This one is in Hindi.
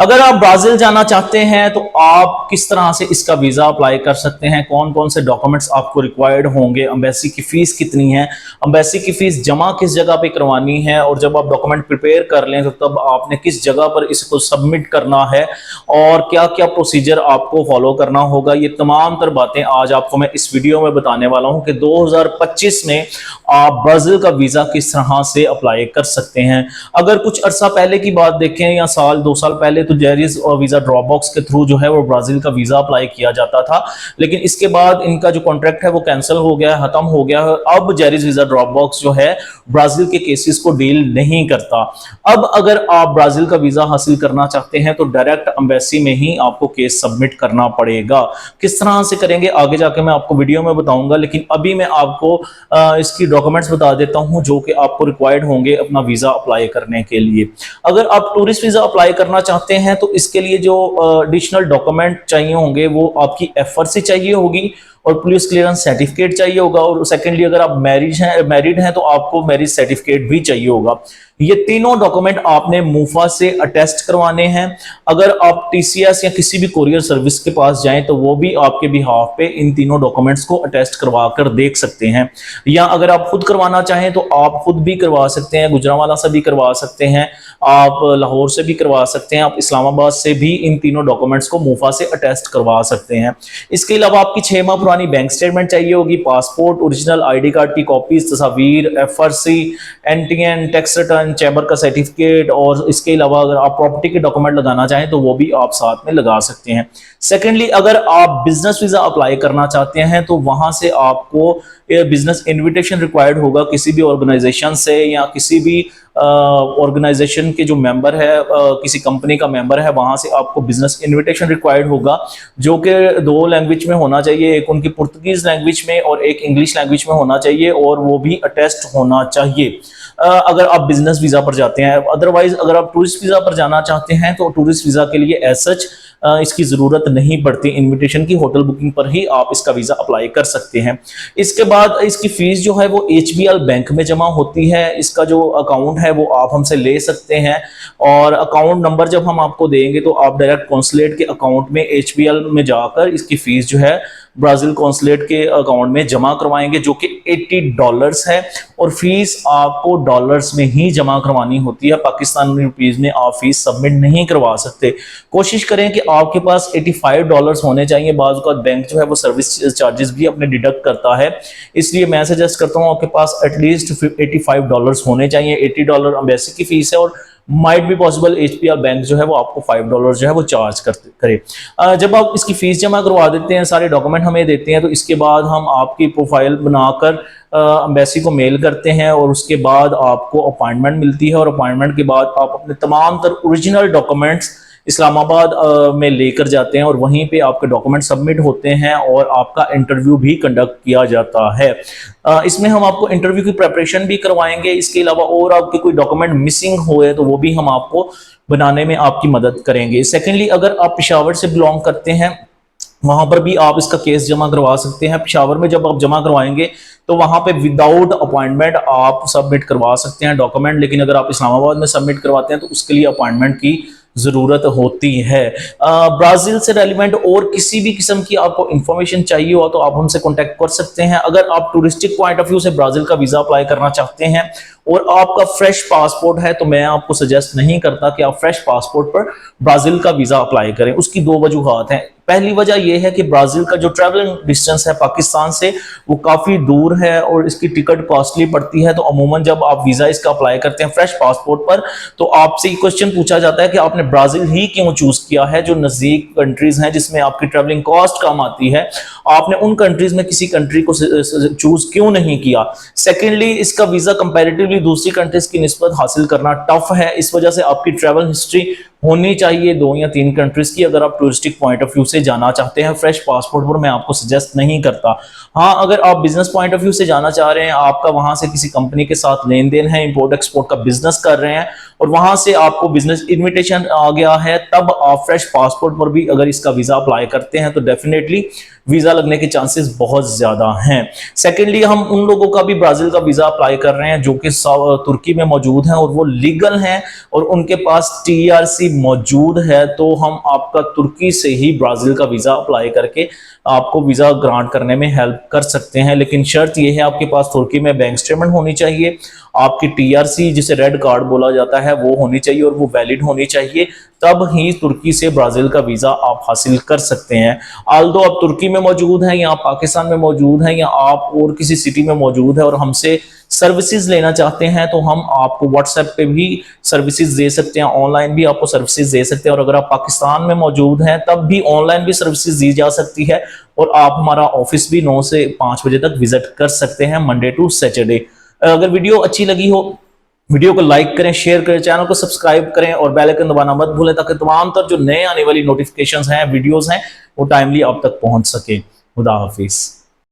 अगर आप ब्राजील जाना चाहते हैं तो आप किस तरह से इसका वीज़ा अप्लाई कर सकते हैं, कौन कौन से डॉक्यूमेंट्स आपको रिक्वायर्ड होंगे, एम्बेसी की फ़ीस कितनी है, एम्बेसी की फ़ीस जमा किस जगह पे करवानी है, और जब आप डॉक्यूमेंट प्रिपेयर कर लें तो तब आपने किस जगह पर इसको सबमिट करना है और क्या क्या प्रोसीजर आपको फॉलो करना होगा, ये तमाम तर बातें आज आपको मैं इस वीडियो में बताने वाला हूँ कि 2025 में आप ब्राज़ील का वीज़ा किस तरह से अप्लाई कर सकते हैं। अगर कुछ अरसा पहले की बात देखें या साल 2 साल पहले तो जेरिस और वीज़ा ड्रॉपबॉक्स के थ्रू जो है वो ब्राज़ील का वीज़ा अप्लाई किया जाता था, लेकिन इसके बाद इनका जो कॉन्ट्रैक्ट है वो कैंसिल हो गया, खत्म हो गया है। अब जेरिस वीज़ा ड्रॉपबॉक्स जो है ब्राज़ील के केसेस को डील नहीं करता। अब अगर आप ब्राज़ील का वीज़ा हासिल करना चाहते हैं तो डायरेक्ट एम्बेसी में ही आपको केस सबमिट करना पड़ेगा। किस तरह से करेंगे आगे जाके मैं आपको वीडियो में बताऊंगा, लेकिन अभी मैं आपको इसकी डॉक्यूमेंट्स बता देता हूं जो कि आपको रिक्वायर्ड होंगे अपना वीज़ा अप्लाई करने के लिए। अगर आप टूरिस्ट वीज़ा अप्लाई करना चाहते हैं तो इसके लिए जो एडिशनल डॉक्यूमेंट चाहिए होंगे वो आपकी एफआरसी चाहिए होगी और पुलिस क्लियरेंस सर्टिफिकेट चाहिए होगा, और सेकेंडली अगर आप मैरिड हैं तो आपको मैरिज सर्टिफिकेट भी चाहिए होगा। ये तीनों डॉक्यूमेंट आपने मूफा से अटेस्ट करवाने हैं। अगर आप टीसीएस या किसी भी कोरियर सर्विस के पास जाएं तो वो भी आपके बिहाफ पे इन तीनों डॉक्यूमेंट्स को अटेस्ट करवा कर देख सकते हैं, या अगर आप खुद करवाना चाहें तो आप खुद भी करवा सकते हैं, गुजरांवाला से भी करवा सकते हैं, आप लाहौर से भी करवा सकते हैं, आप इस्लामाबाद से भी इन तीनों डॉक्यूमेंट्स को मूफा से अटेस्ट करवा सकते हैं। इसके अलावा आपकी 6 माह पुरानी बैंक स्टेटमेंट चाहिए होगी, पासपोर्ट, ओरिजिनल आईडी कार्ड की कॉपीज, तस्वीर, FRC, NTN, tax return, chamber का सर्टिफिकेट, और इसके अलावा अगर आप प्रॉपर्टी के डॉक्यूमेंट लगाना चाहें तो वो भी आप साथ में लगा सकते हैं। सेकेंडली, अगर आप बिजनेस वीजा अप्लाई करना चाहते हैं तो वहां से आपको बिजनेस इनविटेशन रिक्वायर्ड होगा किसी भी ऑर्गेनाइजेशन से, या किसी भी ऑर्गेनाइजेशन के जो मेंबर है, किसी कंपनी का मेंबर है, वहां से आपको बिजनेस इनविटेशन रिक्वायर्ड होगा जो कि 2 लैंग्वेज में होना चाहिए, एक उनकी पुर्तगीज लैंग्वेज में और एक इंग्लिश लैंग्वेज में होना चाहिए, और वो भी अटेस्ट होना चाहिए अगर आप बिजनेस वीजा पर जाते हैं। अदरवाइज अगर आप टूरिस्ट वीजा पर जाना चाहते हैं तो टूरिस्ट वीजा के लिए एज सच इसकी जरूरत नहीं पड़ती, इनविटेशन की होटल बुकिंग पर ही आप इसका वीजा अप्लाई कर सकते हैं। इसके बाद इसकी फीस जो है वो एचबीएल बैंक में जमा होती है। इसका जो अकाउंट है वो आप हमसे ले सकते हैं, और अकाउंट नंबर जब हम आपको देंगे तो आप डायरेक्ट कॉन्सुलेट के अकाउंट में एचबीएल में जाकर इसकी फीस जो है ब्राजील कॉन्सुलेट के अकाउंट में जमा करवाएंगे, जो कि $80 है, और फीस आपको डॉलर्स में ही जमा करवानी होती है। पाकिस्तानी रुपीज में आप फीस सबमिट नहीं करवा सकते। कोशिश करें कि आपके पास $85 होने चाहिए। बाज़ औक़ात बैंक जो है वो सर्विस चार्जेस भी अपने डिडक्ट करता है, इसलिए मैं सजेस्ट करता हूँ आपके पास एटलीस्ट $85 होने चाहिए। $80 एम्बेसी की फीस है, और might be possible HPL bank जो है वो आपको $5 जो है वो चार्ज करे। जब आप इसकी फीस जमा करवा देते हैं, सारे डॉक्यूमेंट हमें देते हैं, तो इसके बाद हम आपकी प्रोफाइल बनाकर एम्बेसी को मेल करते हैं, और उसके बाद आपको अपॉइंटमेंट मिलती है, और अपॉइंटमेंट के बाद आप अपने तमाम तर ओरिजिनल डॉक्यूमेंट्स इस्लामाबाद में लेकर जाते हैं, और वहीं पे आपके डॉक्यूमेंट सबमिट होते हैं और आपका इंटरव्यू भी कंडक्ट किया जाता है। इसमें हम आपको इंटरव्यू की प्रिपरेशन भी करवाएंगे। इसके अलावा और आपके कोई डॉक्यूमेंट मिसिंग हुए तो वो भी हम आपको बनाने में आपकी मदद करेंगे। सेकेंडली, अगर आप पेशावर से बिलोंग करते हैं वहां पर भी आप इसका केस जमा करवा सकते हैं। पेशावर में जब आप जमा करवाएंगे तो वहां पे विदाउट अपॉइंटमेंट आप सबमिट करवा सकते हैं डॉक्यूमेंट, लेकिन अगर आप इस्लामाबाद में सबमिट करवाते हैं तो उसके लिए अपॉइंटमेंट की जरूरत होती है। ब्राजील से रेलिवेंट और किसी भी किस्म की आपको इंफॉर्मेशन चाहिए हो तो आप हमसे कांटेक्ट कर सकते हैं। अगर आप टूरिस्टिक पॉइंट ऑफ व्यू से ब्राजील का वीजा अप्लाई करना चाहते हैं और आपका फ्रेश पासपोर्ट है तो मैं आपको सजेस्ट नहीं करता कि आप फ्रेश पासपोर्ट पर ब्राजील का वीजा अप्लाई करें। उसकी 2 वजूहात हैं। पहली वजह यह है कि ब्राजील का जो ट्रैवलिंग डिस्टेंस है पाकिस्तान से वो काफी दूर है और इसकी टिकट कॉस्टली पड़ती है। तो अमूमन जब आप वीजा इसका अप्लाई करते हैं फ्रेश पासपोर्ट पर तो आपसे ये क्वेश्चन पूछा जाता है कि आपने ब्राजील ही क्यों चूज किया है, जो नजदीक कंट्रीज हैं जिसमें आपकी ट्रैवलिंग कॉस्ट कम आती है, आपने उन कंट्रीज में किसी कंट्री को चूज क्यों नहीं किया। सेकेंडली, इसका वीजा कंपैरेटिवली दूसरी कंट्रीज की निस्बत हासिल करना टफ है। इस वजह से आपकी ट्रैवल हिस्ट्री होनी चाहिए 2 या 3 कंट्रीज की अगर आप टूरिस्टिक पॉइंट ऑफ व्यू से जाना चाहते हैं। फ्रेश पासपोर्ट पर मैं आपको सजेस्ट नहीं करता। हाँ, अगर आप बिजनेस पॉइंट ऑफ व्यू से जाना चाह रहे हैं, आपका वहां से किसी कंपनी के साथ लेन देन है, इंपोर्ट एक्सपोर्ट का बिजनेस कर रहे हैं और वहां से आपको बिजनेस इनविटेशन आ गया है, तब आप फ्रेश पासपोर्ट पर भी अगर इसका वीजा अप्लाई करते हैं तो डेफिनेटली वीजा लगने के चांसेस बहुत ज्यादा हैं। सेकेंडली, हम उन लोगों का भी ब्राजील का वीजा अप्लाई कर रहे हैं जो कि तुर्की में मौजूद हैं और वो लीगल हैं और उनके पास टीआरसी मौजूद है, तो हम आपका तुर्की से ही ब्राजील का वीजा अप्लाई करके आपको वीजा ग्रांट करने में हेल्प कर सकते हैं। लेकिन शर्त यह है आपके पास तुर्की में बैंक स्टेटमेंट होनी चाहिए, आपकी टीआरसी जिसे रेड कार्ड बोला जाता है वो होनी चाहिए और वो वैलिड होनी चाहिए, तब ही तुर्की से ब्राजील का वीजा आप हासिल कर सकते हैं। आल्दो आप तुर्की में मौजूद हैं या आप पाकिस्तान में मौजूद हैं या आप और किसी सिटी में मौजूद है और हमसे सर्विसेज लेना चाहते हैं, तो हम आपको व्हाट्सएप पे भी सर्विसेज दे सकते हैं, ऑनलाइन भी आपको सर्विसेज दे सकते हैं। और अगर आप पाकिस्तान में मौजूद हैं तब भी ऑनलाइन भी सर्विसेज दी जा सकती है और आप हमारा ऑफिस भी 9 से 5 बजे तक विजिट कर सकते हैं, मंडे टू सैटरडे। अगर वीडियो अच्छी लगी हो, वीडियो को लाइक करें, शेयर करें, चैनल को सब्सक्राइब करें और बेल आइकन दबाना मत भूलें ताकि तमाम तर जो नए आने वाली नोटिफिकेशंस हैं, वीडियोस हैं, वो टाइमली आप तक पहुंच सके। खुदा हाफिज।